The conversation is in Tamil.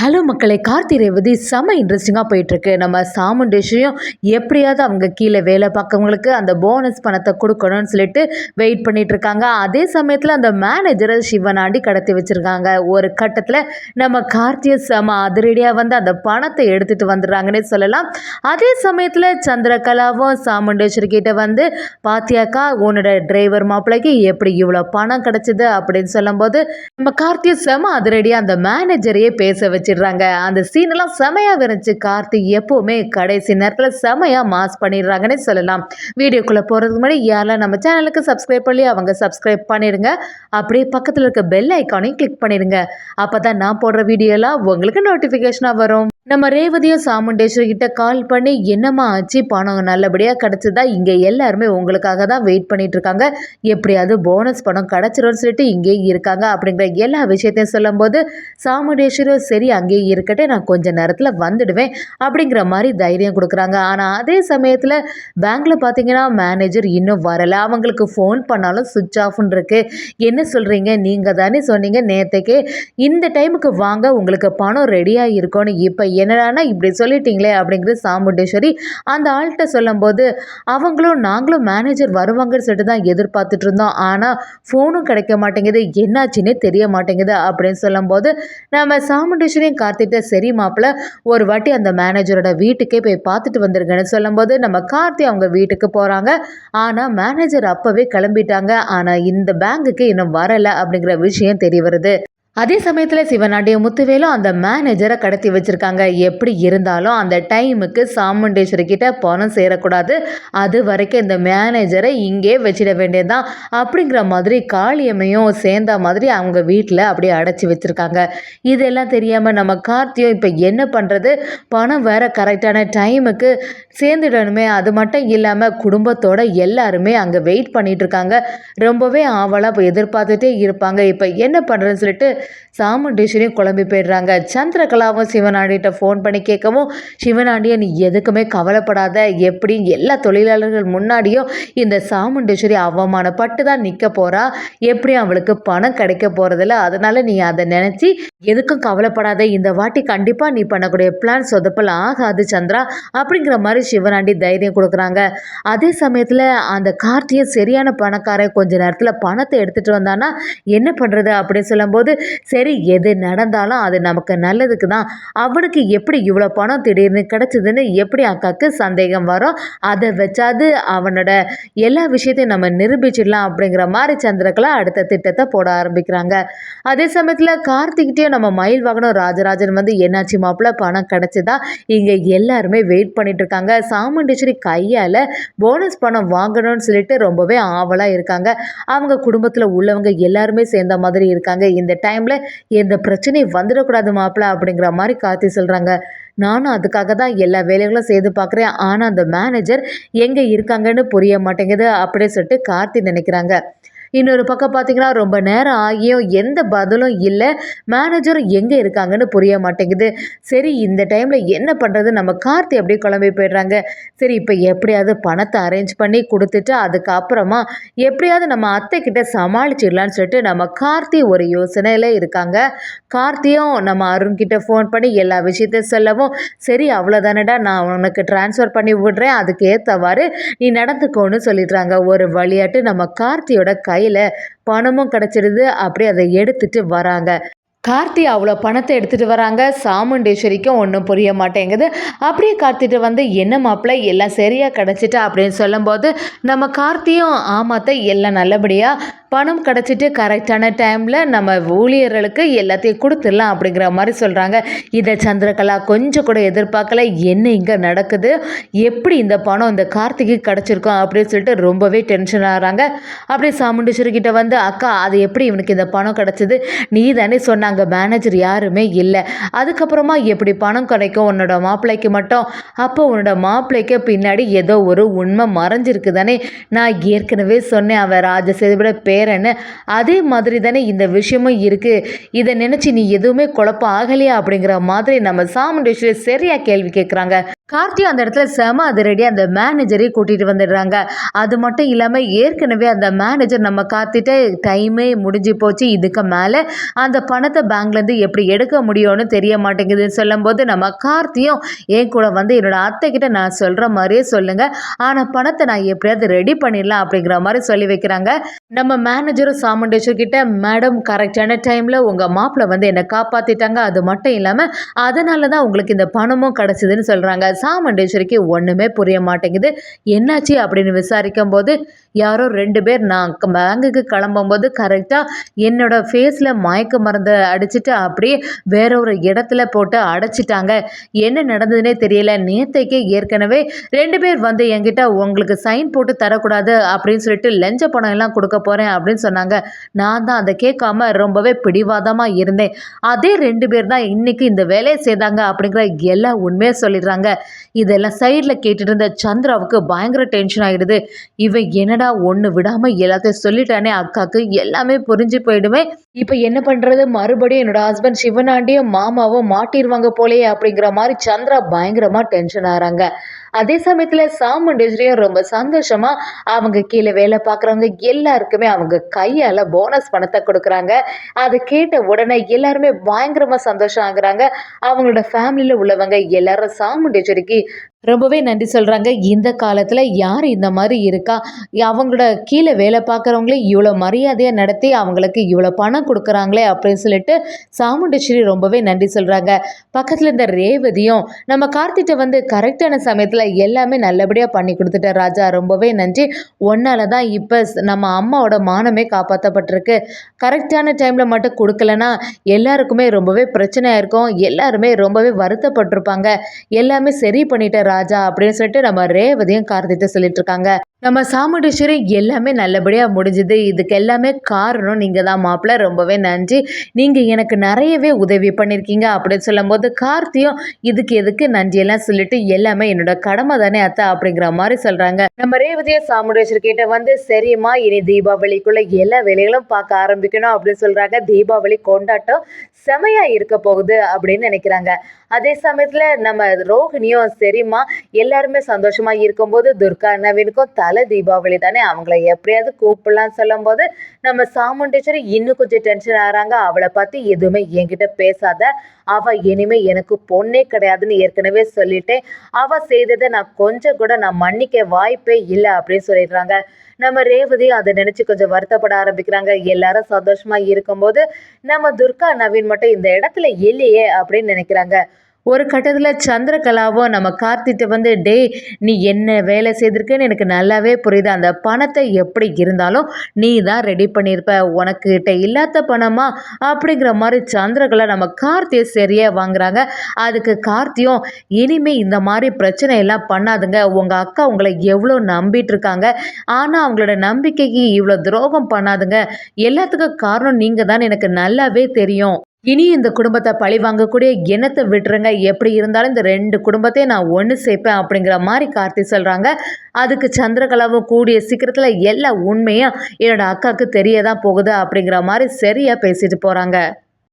ஹலோ மக்களை, கார்த்தி ரேவதி செம்ம இன்ட்ரெஸ்டிங்காக போயிட்டுருக்கு. நம்ம சாமுண்டேஷையும் எப்படியாவது அவங்க கீழே வேலை பார்க்கவங்களுக்கு அந்த போனஸ் பணத்தை கொடுக்கணும்னு சொல்லிட்டு வெயிட் பண்ணிட்டு இருக்காங்க. அதே சமயத்தில் அந்த மேனேஜரை சிவனாண்டி கடத்தி வச்சுருக்காங்க. ஒரு கட்டத்தில் நம்ம கார்த்தியை செம அதிரடியாக வந்து அந்த பணத்தை எடுத்துகிட்டு வந்துடுறாங்கன்னே சொல்லலாம். அதே சமயத்தில் சந்திரகலாவும் சாமுண்டேஸ்வரி கிட்ட வந்து, பாத்தியாக்கா உன்னோட டிரைவர் மாப்பிள்ளைக்கு எப்படி இவ்வளோ பணம் கிடச்சிது அப்படின்னு சொல்லும்போது நம்ம கார்த்தியை செம அதிரடியாக அந்த மேனேஜரையே பேச வச்சு அந்த சீனெல்லாம் செமையாக இருந்துச்சு. கார்த்தி எப்பவுமே கடைசி நேரத்தில் செமையாக மாஸ் பண்ணிடுறாங்கன்னே சொல்லலாம். வீடியோக்குள்ளே போகிறதுக்கு முன்னாடி யாரெல்லாம் நம்ம சேனலுக்கு சப்ஸ்கிரைப் பண்ணி அவங்க சப்ஸ்கிரைப் பண்ணிடுங்க. அப்படியே பக்கத்தில் இருக்க பெல் ஐக்கானையும் கிளிக் பண்ணிடுங்க. அப்போ தான் நான் போடுற வீடியோலாம் உங்களுக்கு நோட்டிஃபிகேஷனாக வரும். நம்ம ரேவதியும் சாமுண்டேஸ்வரி கிட்ட கால் பண்ணி, என்னம்மா ஆச்சு, பணம் நல்லபடியாக கிடச்சிதா, இங்கே எல்லாருமே உங்களுக்காக தான் வெயிட் பண்ணிட்டு இருக்காங்க, எப்படியாவது போனஸ் பணம் கிடச்சிரும்னு சொல்லிட்டு இங்கே இருக்காங்க அப்படிங்கிற எல்லா விஷயத்தையும் சொல்லும்போது சாமுண்டேஸ்வரி சரி அங்கேயே இருக்கட்டே, நான் கொஞ்ச நேரத்தில் வந்துடுவேன் அப்படிங்கிற மாதிரி தைரியம் கொடுக்குறாங்க. ஆனால் அதே சமயத்தில் பேங்க்கில் பார்த்தீங்கன்னா மேனேஜர் இன்னும் வரலை. அவங்களுக்கு ஃபோன் பண்ணாலும் சுவிட்ச் ஆஃப்னு இருக்கு. என்ன சொல்கிறீங்க, நீங்கள் தானே சொன்னீங்க நேற்றுக்கே இந்த டைமுக்கு வாங்க உங்களுக்கு பணம் ரெடியாக இருக்கும்னு, இப்போ என்னடானா இப்படி சொல்லிட்டீங்களே அப்படிங்கிறது சாமுண்டேஸ்வரி அந்த ஆள்கிட்ட சொல்லும்போது, அவங்களும் நாங்களும் மேனேஜர் வருவாங்கன்னு சொல்லிட்டு தான் எதிர்பார்த்துட்டு இருந்தோம், ஆனால் ஃபோனும் கிடைக்க மாட்டேங்குது, என்னாச்சுன்னே தெரிய மாட்டேங்குது அப்படின்னு சொல்லும்போது நம்ம சாமுண்டேஸ்வரியும் கார்த்திகிட்ட, சரி மாப்பிள்ள ஒரு வாட்டி அந்த மேனேஜரோட வீட்டுக்கே போய் பார்த்துட்டு வந்துருங்கன்னு சொல்லும்போது நம்ம கார்த்தி அவங்க வீட்டுக்கு போகிறாங்க. ஆனால் மேனேஜர் அப்போவே கிளம்பிட்டாங்க. ஆனால் இந்த பேங்குக்கு இன்னும் வரலை அப்படிங்கிற விஷயம் தெரிய வருது. அதே சமயத்தில் சிவனாண்டியும் முத்துவேலும் அந்த மேனேஜரை கடத்தி வச்சுருக்காங்க. எப்படி இருந்தாலும் அந்த டைமுக்கு சாமுண்டேஸ்வரி கிட்ட பணம் சேரக்கூடாது, அது வரைக்கும் இந்த மேனேஜரை இங்கே வச்சிட வேண்டியதுதான் அப்படிங்கிற மாதிரி காளியம்மையும் சேர்ந்த மாதிரி அவங்க வீட்டில் அப்படியே அடைச்சி வச்சுருக்காங்க. இதெல்லாம் தெரியாமல் நம்ம கார்த்தியும் இப்போ என்ன பண்ணுறது, பணம் வேற கரெக்டான டைமுக்கு சேர்ந்துடணுமே, அது மட்டும் இல்லாமல் குடும்பத்தோட எல்லாருமே அங்கே வெயிட் பண்ணிட்டு இருக்காங்க. ரொம்பவே ஆவலாக எதிர்பார்த்துட்டே இருப்பாங்க. இப்போ என்ன பண்ணுறதுன்னு சொல்லிட்டு சாமுண்டேஸ்வரியும் குழம்பி போயிடுறாங்க. சந்திரகலாவும் சிவனாண்டிகிட்ட ஃபோன் பண்ணி கேட்கவும், சிவனாண்டியை நீ எதுக்குமே கவலைப்படாத, எப்படி எல்லா தொழிலாளர்கள் முன்னாடியும் இந்த சாமுண்டேஸ்வரி அவமானப்பட்டு தான் நிற்க போகிறா, எப்படியும் அவளுக்கு பணம் கிடைக்க போகிறதில்ல, அதனால் நீ அதை நினச்சி எதுக்கும் கவலைப்படாத, இந்த வாட்டி கண்டிப்பாக நீ பண்ணக்கூடிய பிளான் சொதப்பல் ஆகாது சந்திரா அப்படிங்கிற மாதிரி சிவனாண்டி தைரியம் கொடுக்குறாங்க. அதே சமயத்தில் அந்த கார்த்தியும் சரியான பணக்காரன், கொஞ்ச நேரத்தில் பணத்தை எடுத்துகிட்டு வந்தானா என்ன பண்ணுறது அப்படின்னு சொல்லும்போது, சரி எது நடந்தாலும் அது நமக்கு நல்லதுக்கு தான், அவனுக்கு எப்படி இவ்வளோ பணம் திடீர்னு கிடச்சிதுன்னு எப்படி அக்காவுக்கு சந்தேகம் வரும், அதை வச்சாது அவனோட எல்லா விஷயத்தையும் நம்ம நிரூபிச்சிடலாம் அப்படிங்கிற மாதிரி சந்திரகலா அடுத்த திட்டத்தை போட ஆரம்பிக்கிறாங்க. அதே சமயத்தில் கார்த்திகிட்டையும் நம்ம மயில் வாகனம் ராஜராஜன் வந்து, என்னாச்சு மாப்பிள்ள பணம் கிடச்சிதா, இங்கே எல்லாருமே வெயிட் பண்ணிட்டு இருக்காங்க, சாமுண்டேஸ்வரி கையால் போனஸ் பணம் வாங்கணும்னு சொல்லிட்டு ரொம்பவே ஆவலாக இருக்காங்க. அவங்க குடும்பத்தில் உள்ளவங்க எல்லாருமே சேர்ந்த மாதிரி இருக்காங்க. இந்த டைமில் எந்த பிரச்சனையும் வந்துடக்கூடாது மாப்பிள்ள அப்படிங்கிற மாதிரி கார்த்தி சொல்கிறாங்க. நானும் அதுக்காக தான் எல்லா வேலைகளும் செய்து பார்க்குறேன், ஆனால் அந்த மேனேஜர் எங்கே இருக்காங்கன்னு புரிய மாட்டேங்குது அப்படின்னு சொல்லிட்டு கார்த்தி நினைக்கிறாங்க. இன்னொரு பக்கம் பார்த்தீங்கன்னா ரொம்ப நேரம் ஆகியும் எந்த பதிலும் இல்லை, மேனேஜரும் எங்கே இருக்காங்கன்னு புரிய மாட்டேங்குது. சரி இந்த டைமில் என்ன பண்ணுறது, நம்ம கார்த்தி அப்படியே குழம்பி போயிடுறாங்க. சரி இப்போ எப்படியாவது பணத்தை அரேஞ்ச் பண்ணி கொடுத்துட்டு அதுக்கப்புறமா எப்படியாவது நம்ம அத்தைக்கிட்ட சமாளிச்சிடலான்னு சொல்லிட்டு நம்ம கார்த்தி ஒரு யோசனையில் இருக்காங்க. கார்த்தியும் நம்ம அருண்கிட்ட ஃபோன் பண்ணி எல்லா விஷயத்தையும் சொல்லவும், சரி அவ்வளோதானடா, நான் உனக்கு ட்ரான்ஸ்ஃபர் பண்ணி விடுறேன், அதுக்கு ஏற்றவாறு நீ நடந்துக்கோன்னு சொல்லிடுறாங்க. ஒரு வழியாட்டு நம்ம கார்த்தியோட கையில் பணமும் கிடச்சிடுது. அப்படியே அதை எடுத்துட்டு வராங்க. கார்த்தி அவ்வளோ பணத்தை எடுத்துகிட்டு வராங்க. சாமுண்டேஸ்வரிக்கும் ஒன்றும் புரிய மாட்டேங்குது. அப்படியே கார்த்திட்டு வந்து, என்ன மாப்பிள்ளை எல்லாம் சரியாக கிடச்சிட்டா அப்படின்னு சொல்லும்போது நம்ம கார்த்தியும், ஆமாத்த எல்லாம் நல்லபடியாக பணம் கிடச்சிட்டு கரெக்டான டைமில் நம்ம ஊழியர்களுக்கு எல்லாத்தையும் கொடுத்துடலாம் அப்படிங்கிற மாதிரி சொல்கிறாங்க. இதை சந்திரகலா கொஞ்சம் கூட எதிர்பார்க்கல. என்ன இங்கே நடக்குது, எப்படி இந்த பணம் இந்த கார்த்திக்கு கிடச்சிருக்கோம் அப்படின்னு சொல்லிட்டு ரொம்பவே டென்ஷன் ஆகிறாங்க. அப்படியே சாமுண்டேஸ்வரி கிட்ட வந்து, அக்கா அது எப்படி இவனுக்கு இந்த பணம் கிடச்சிது, நீ தானே சொன்னாங்க மேனேஜர் யாருமே இல்லை, அதுக்கப்புறமா எப்படி பணம் கிடைக்கும் உன்னோட மாப்பிள்ளைக்கு மட்டும், அப்போ உன்னோட மாப்பிள்ளைக்கு பின்னாடி ஏதோ ஒரு உண்மை மறைஞ்சிருக்கு தானே, நான் ஏற்கனவே சொன்னேன் அவன் ராஜசேதுபட பேரன்னு, அதே மாதிரி தானே இந்த விஷயமும் இருக்குது, இதை நினச்சி நீ எதுவுமே குழப்பம் ஆகலையா அப்படிங்கிற மாதிரி நம்ம சாமுண்டேஸ்வரி சரியாக கேள்வி கேட்குறாங்க. கார்த்தியும் அந்த இடத்துல செம அதிரடி அந்த மேனேஜரையும் கூட்டிட்டு வந்துடுறாங்க. அது மட்டும் இல்லாம ஏற்கனவே அந்த மேனேஜர் நம்ம கார்த்திட்ட டைமே முடிஞ்சு போச்சு. இதுக்கு மேல அந்த பணத்த பேங்க்லேருந்து எப்படி எடுக்க முடியும்னு தெரிய மாட்டேங்குதுன்னு சொல்லும்போது, நம்ம கார்த்தியும் என் கூட வந்து என்னோட அத்தைக்கிட்ட நான் சொல்ற மாரியே சொல்லுங்க. ஆனா பணத்த நான் எப்படியாவது ரெடி பண்ணிடலாம் அப்படிங்கிற மாரி சொல்லி வைக்கிறாங்க. நம்ம மேனேஜரும் சாமுண்டேஸ்வரி கிட்ட, மேடம் கரெக்டான டைம்ல உங்க மாப்பிள வந்து என்ன காப்பாத்திட்டாங்க. அது மட்டும் இல்லாம அதனால தான் உங்களுக்கு இந்த பணமும் கிடைச்சதுன்னு சொல்றாங்க. சாமுண்டேஸ்வரிக்கு ஒண்ணுமே புரிய மாட்டேங்குது. என்னாச்சு அப்படின்னு விசாரிக்கும்போது, யாரோ 2 பேர் நான் பேங்குக்கு கிளம்பும்போது கரெக்டா என்னோட ஃபேஸ்ல மயக்க மருந்த அடிச்சுட்டு அப்படியே வேற ஒரு இடத்துல போட்டு அடைச்சிட்டாங்க. என்ன நடந்ததுன்னே தெரியல. நேத்தைக்கே ஏற்கனவே 2 பேர் வந்து என்கிட்ட உங்களுக்கு சைன் போட்டு தரக்கூடாது அப்படின்னு சொல்லிட்டு லஞ்ச பணம் எல்லாம் கொடுக்க போறேன் அப்படின்னு சொன்னாங்க. நான் தான் அதை கேட்காம ரொம்பவே பிடிவாதமா இருந்தேன். அதே 2 பேர் தான் இன்னைக்கு இந்த வேலையை செய்தாங்க அப்படிங்கிற எல்லா உண்மையை சொல்லிடுறாங்க. இதெல்லாம் சைடில் கேட்டுட்டு இருந்த சந்திராவுக்கு பயங்கர டென்ஷன் ஆகிடுது. இவன் என்னடா ஒன்று விடாமல் எல்லாத்தையும் சொல்லிட்டானே, அக்காவுக்கு எல்லாமே புரிஞ்சு போயிடுமே, இப்போ என்ன பண்ணுறது, மறுபடியும் என்னோட ஹஸ்பண்ட் சிவனாண்டியும் மாமாவும் மாட்டிடுவாங்க போலேயே அப்படிங்கிற மாதிரி சந்திரா பயங்கரமாக டென்ஷன் ஆகிறாங்க. அதே சமயத்தில் சாமுண்டேஸ்வரியும் ரொம்ப சந்தோஷமா அவங்க கீழே வேலை பார்க்குறவங்க எல்லாருக்குமே அவங்க கையால் போனஸ் பணத்தை கொடுக்குறாங்க. அதை கேட்ட உடனே எல்லாருமே பயங்கரமாக சந்தோஷம் ஆகுறாங்க. அவங்களோட ஃபேமிலியில் உள்ளவங்க எல்லாரும் சாமுண்டேஸ்வரிக்கு ரொம்பவே நன்றி சொல்கிறாங்க. இந்த காலத்தில் யார் இந்த மாதிரி இருக்கா, அவங்களோட கீழே வேலை பார்க்குறவங்களே இவ்வளோ மரியாதையாக நடத்தி அவங்களுக்கு இவ்வளோ பணம் கொடுக்குறாங்களே அப்படின்னு சொல்லிட்டு சாமுண்டேஸ்வரி ரொம்பவே நன்றி சொல்கிறாங்க. பக்கத்தில் இருந்த ரேவதியும் நம்ம கார்த்திட்ட வந்து கரெக்டான சமயத்தில் எல்லாமே நல்லபடியாக பண்ணி கொடுத்துட்ட ராஜா, ரொம்பவே நன்றி. ஒன்னால தான் இப்போ நம்ம அம்மாவோட மானமே காப்பாற்றப்பட்டிருக்கு. கரெக்டான டைமில் மட்டும் கொடுக்கலன்னா எல்லாருக்குமே ரொம்பவே பிரச்சனையாக இருக்கும். எல்லாருமே ரொம்பவே வருத்தப்பட்டிருப்பாங்க. எல்லாமே சரி பண்ணிட்ட ராஜா அப்படின்னு சொல்லிட்டு நம்ம ரேவதியும் கார்த்திட்ட சொல்லிட்டு இருக்காங்க. நம்ம சாமுண்டீஸ்வரி எல்லாமே நல்லபடியாக முடிஞ்சுது. இதுக்கு எல்லாமே காரணம் நீங்கள் தான் மாப்பிள்ள, ரொம்பவே நன்றி. நீங்கள் எனக்கு நிறையவே உதவி பண்ணியிருக்கீங்க அப்படின்னு சொல்லும்போது கார்த்தியும் இதுக்கு எதுக்கு நன்றியெல்லாம் சொல்லிட்டு எல்லாமே என்னோட கடமை தானே அத்தை அப்படிங்கிற மாதிரி சொல்கிறாங்க. நம்ம ரேவதியை சாமுண்டீஸ்வரி கிட்ட வந்து சரிம்மா இனி தீபாவளிக்குள்ள எல்லா வேலைகளும் பார்க்க ஆரம்பிக்கணும் அப்படின்னு சொல்கிறாங்க. தீபாவளி கொண்டாட்டம் செமையா இருக்க போகுது அப்படின்னு நினைக்கிறாங்க. அதே சமயத்தில் நம்ம ரோஹிணியும் சரிம்மா எல்லாருமே சந்தோஷமா இருக்கும்போது துர்கா நவீனுக்கும் தலை தீபாவளி தானே, அவங்கள எப்படியாவது கூப்பிடலான்னு சொல்லும்போது நம்ம சாமுண்டேஸ்வரி இன்னும் கொஞ்சம் டென்ஷன் ஆகிறாங்க. அவளை பற்றி எதுவுமே என்கிட்ட பேசாத, அவ இனிமே எனக்கு பொண்ணே கிடையாதுன்னு ஏற்கனவே சொல்லிட்டேன். அவ செய்ததை நான் கொஞ்சம் கூட நான் மன்னிக்க வாய்ப்பே இல்லை அப்படின்னு சொல்லிடுறாங்க. நம்ம ரேவதி அதை நினைச்சு கொஞ்சம் வருத்தப்பட ஆரம்பிக்கிறாங்க. எல்லாரும் சந்தோஷமா இருக்கும்போது நம்ம துர்கா நவீன் மட்டும் இந்த இடத்துல இல்லையே அப்படின்னு நினைக்கிறாங்க. ஒரு கட்டத்தில் சந்திரகலாவும் நம்ம கார்த்திட்ட வந்து டே நீ என்ன வேலை செய்திருக்குன்னு எனக்கு நல்லாவே புரியுது. அந்த பணத்தை எப்படி இருந்தாலும் நீ தான் ரெடி பண்ணியிருப்ப, உனக்கிட்ட இல்லாத பணமா அப்படிங்கிற மாதிரி சந்திரகலா நம்ம கார்த்தியை சரியாக வாங்குறாங்க. அதுக்கு கார்த்தியும் இனிமே இந்த மாதிரி பிரச்சனை எல்லாம் பண்ணாதுங்க, உங்கள் அக்கா உங்களை எவ்வளோ நம்பிட்டு இருக்காங்க, ஆனால் அவங்களோட நம்பிக்கைக்கு இவ்வளோ துரோகம் பண்ணாதுங்க, எல்லாத்துக்கும் காரணம் நீங்கள் தான் எனக்கு நல்லாவே தெரியும். இனி இந்த குடும்பத்தை பழி வாங்கக்கூடிய எண்ணத்தை விட்டுருங்க, எப்படி இருந்தாலும் இந்த 2 குடும்பத்தையும் நான் ஒன்று சேர்ப்பேன் அப்படிங்கிற மாதிரி கார்த்தி சொல்கிறாங்க. அதுக்கு சந்திரகலாவும் கூடிய சீக்கிரத்தில் எல்லா உண்மையும் என்னோட அக்காவுக்கு தெரிய தான் போகுது அப்படிங்கிற மாதிரி சரியாக பேசிட்டு போகிறாங்க.